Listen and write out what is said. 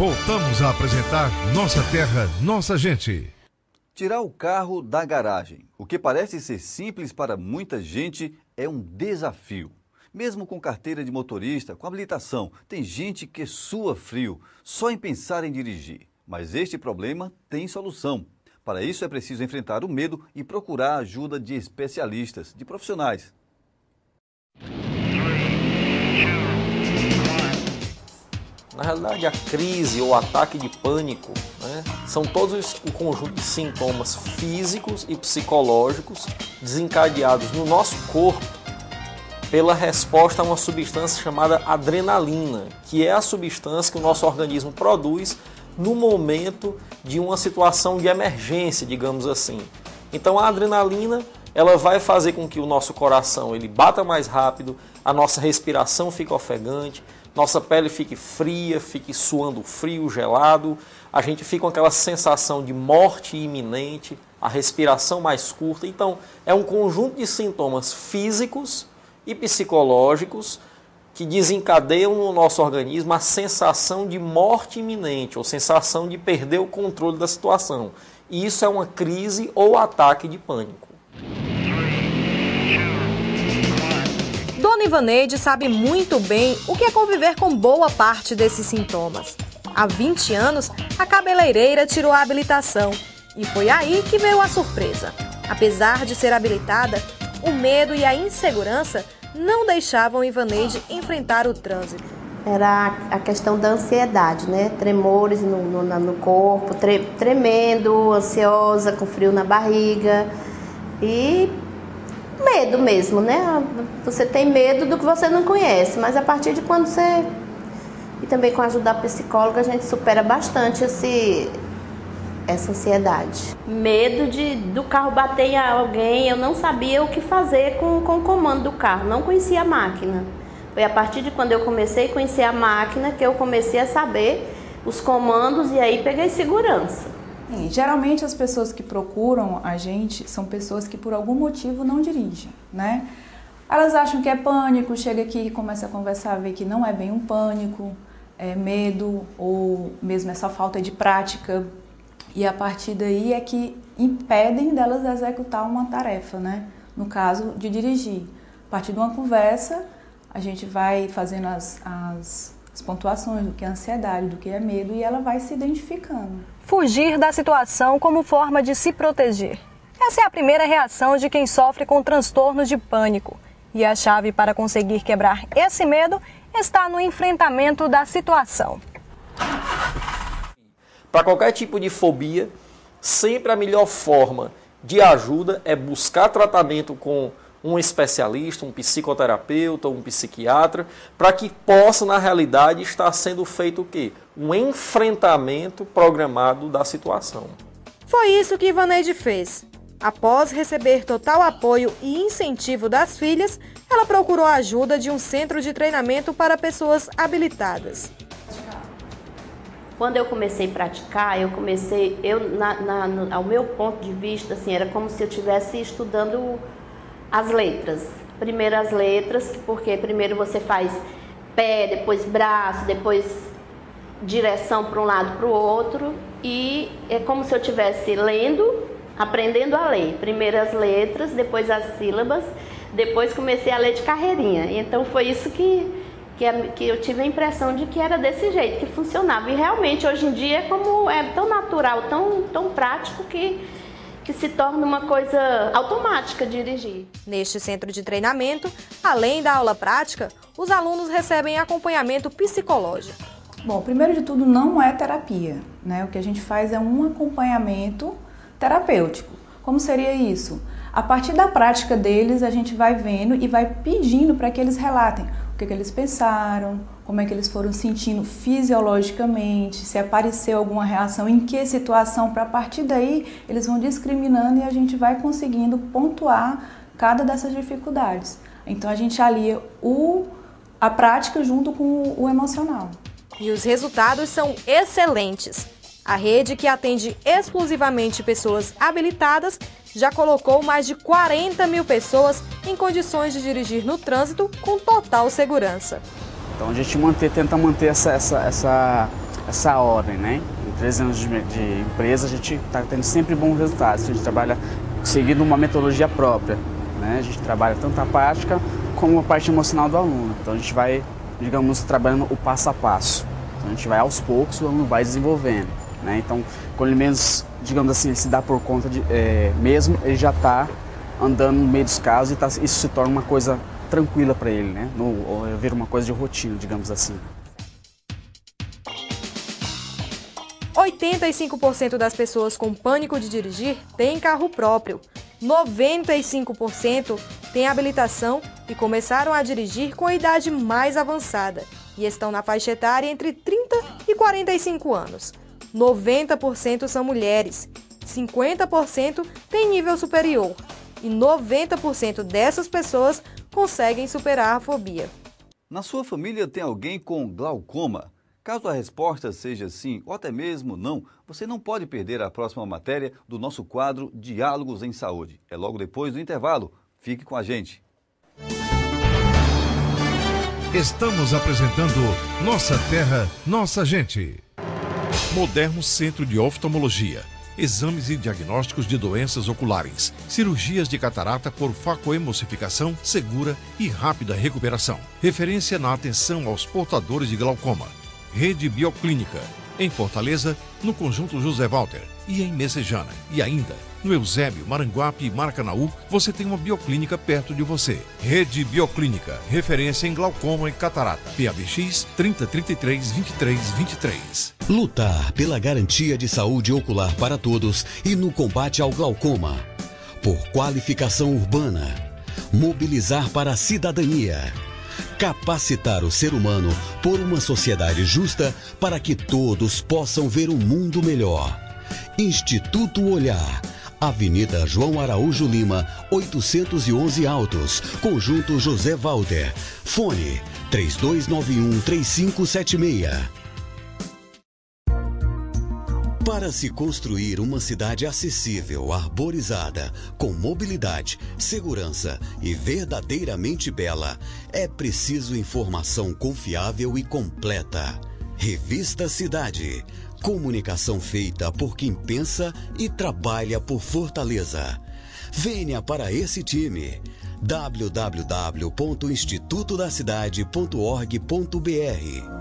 Voltamos a apresentar Nossa Terra, Nossa Gente. Tirar o carro da garagem. O que parece ser simples para muita gente é um desafio. Mesmo com carteira de motorista, com habilitação, tem gente que sua frio só em pensar em dirigir. Mas este problema tem solução. Para isso é preciso enfrentar o medo e procurar a ajuda de especialistas, de profissionais. Na realidade, a crise ou ataque de pânico, são todos o conjunto de sintomas físicos e psicológicos desencadeados no nosso corpo pela resposta a uma substância chamada adrenalina, que é a substância que o nosso organismo produz no momento de uma situação de emergência, digamos assim. Então a adrenalina, ela vai fazer com que o nosso coração ele bata mais rápido, a nossa respiração fique ofegante, nossa pele fique fria, fique suando frio, gelado, a gente fica com aquela sensação de morte iminente, a respiração mais curta. Então, é um conjunto de sintomas físicos e psicológicos que desencadeiam no nosso organismo a sensação de morte iminente, ou sensação de perder o controle da situação. E isso é uma crise ou ataque de pânico. Dona Ivaneide sabe muito bem o que é conviver com boa parte desses sintomas. Há 20 anos, a cabeleireira tirou a habilitação e foi aí que veio a surpresa. Apesar de ser habilitada, o medo e a insegurança não deixavam Ivaneide enfrentar o trânsito. Era a questão da ansiedade, né? Tremores no corpo, tremendo, ansiosa, com frio na barriga e medo mesmo, né? Você tem medo do que você não conhece, mas a partir de quando você... E também com a ajuda da psicóloga a gente supera bastante essa ansiedade. Medo do carro bater em alguém, eu não sabia o que fazer com o comando do carro, não conhecia a máquina. Foi a partir de quando eu comecei a conhecer a máquina que eu comecei a saber os comandos e aí peguei segurança. Geralmente as pessoas que procuram a gente são pessoas que por algum motivo não dirigem, né? Elas acham que é pânico, chega aqui e começa a conversar, vê que não é bem um pânico, é medo ou mesmo essa falta de prática. E a partir daí é que impedem delas executar uma tarefa, né? No caso de dirigir. A partir de uma conversa, a gente vai fazendo as pontuações do que é ansiedade, do que é medo, e ela vai se identificando. Fugir da situação como forma de se proteger. Essa é a primeira reação de quem sofre com transtornos de pânico. E a chave para conseguir quebrar esse medo está no enfrentamento da situação. Para qualquer tipo de fobia, sempre a melhor forma de ajuda é buscar tratamento com um especialista, um psicoterapeuta, um psiquiatra, para que possa, na realidade, estar sendo feito o quê? Um enfrentamento programado da situação. Foi isso que Ivaneide fez. Após receber total apoio e incentivo das filhas, ela procurou a ajuda de um centro de treinamento para pessoas habilitadas. Quando eu comecei a praticar, ao meu ponto de vista, assim, era como se eu estivesse estudando as letras. Primeiro as letras, porque primeiro você faz pé, depois braço, depois direção para um lado para o outro. E é como se eu estivesse lendo, aprendendo a ler. Primeiro as letras, depois as sílabas, depois comecei a ler de carreirinha. Então foi isso que eu tive a impressão de que era desse jeito que funcionava. E realmente hoje em dia é tão natural, tão prático que se torna uma coisa automática dirigir. Neste centro de treinamento, além da aula prática, os alunos recebem acompanhamento psicológico. Bom, primeiro de tudo não é terapia, né? O que a gente faz é um acompanhamento terapêutico. Como seria isso? A partir da prática deles, a gente vai vendo e vai pedindo para que eles relatem o que eles pensaram, como é que eles foram sentindo fisiologicamente, se apareceu alguma reação, em que situação, para a partir daí eles vão discriminando e a gente vai conseguindo pontuar cada dessas dificuldades. Então a gente alia a prática junto com o emocional. E os resultados são excelentes. A rede, que atende exclusivamente pessoas habilitadas, já colocou mais de 40 mil pessoas em condições de dirigir no trânsito com total segurança. Então a gente tenta manter essa essa ordem, né? Em 13 anos de empresa, a gente está tendo sempre bons resultados. A gente trabalha seguindo uma metodologia própria, né? A gente trabalha tanto a prática como a parte emocional do aluno. Então a gente vai, digamos, trabalhando o passo a passo. Então a gente vai aos poucos, o aluno vai desenvolvendo, né? Então, quando ele menos, digamos assim, ele se dá por conta de mesmo, ele já está andando no meio dos carros e isso se torna uma coisa tranquila para ele, né? Vira uma coisa de rotina, digamos assim. 85% das pessoas com pânico de dirigir têm carro próprio. 95% têm habilitação e começaram a dirigir com a idade mais avançada e estão na faixa etária entre 30 e 45 anos. 90% são mulheres, 50% têm nível superior e 90% dessas pessoas conseguem superar a fobia. Na sua família tem alguém com glaucoma? Caso a resposta seja sim ou até mesmo não, você não pode perder a próxima matéria do nosso quadro Diálogos em Saúde. É logo depois do intervalo. Fique com a gente. Estamos apresentando Nossa Terra, Nossa Gente. Moderno Centro de Oftalmologia. Exames e diagnósticos de doenças oculares. Cirurgias de catarata por facoemulsificação segura e rápida recuperação. Referência na atenção aos portadores de glaucoma. Rede Bioclínica. Em Fortaleza, no Conjunto José Walter e em Messejana. E ainda, no Eusébio, Maranguape e Maracanaú, você tem uma bioclínica perto de você. Rede Bioclínica, referência em glaucoma e catarata. PABX 3033 2323. Lutar pela garantia de saúde ocular para todos e no combate ao glaucoma. Por qualificação urbana. Mobilizar para a cidadania. Capacitar o ser humano por uma sociedade justa para que todos possam ver um mundo melhor. Instituto Olhar. Avenida João Araújo Lima, 811 Altos, Conjunto José Walter. Fone 3291-3576. Para se construir uma cidade acessível, arborizada, com mobilidade, segurança e verdadeiramente bela, é preciso informação confiável e completa. Revista Cidade. Comunicação feita por quem pensa e trabalha por Fortaleza. Venha para esse time. www.institutodacidade.org.br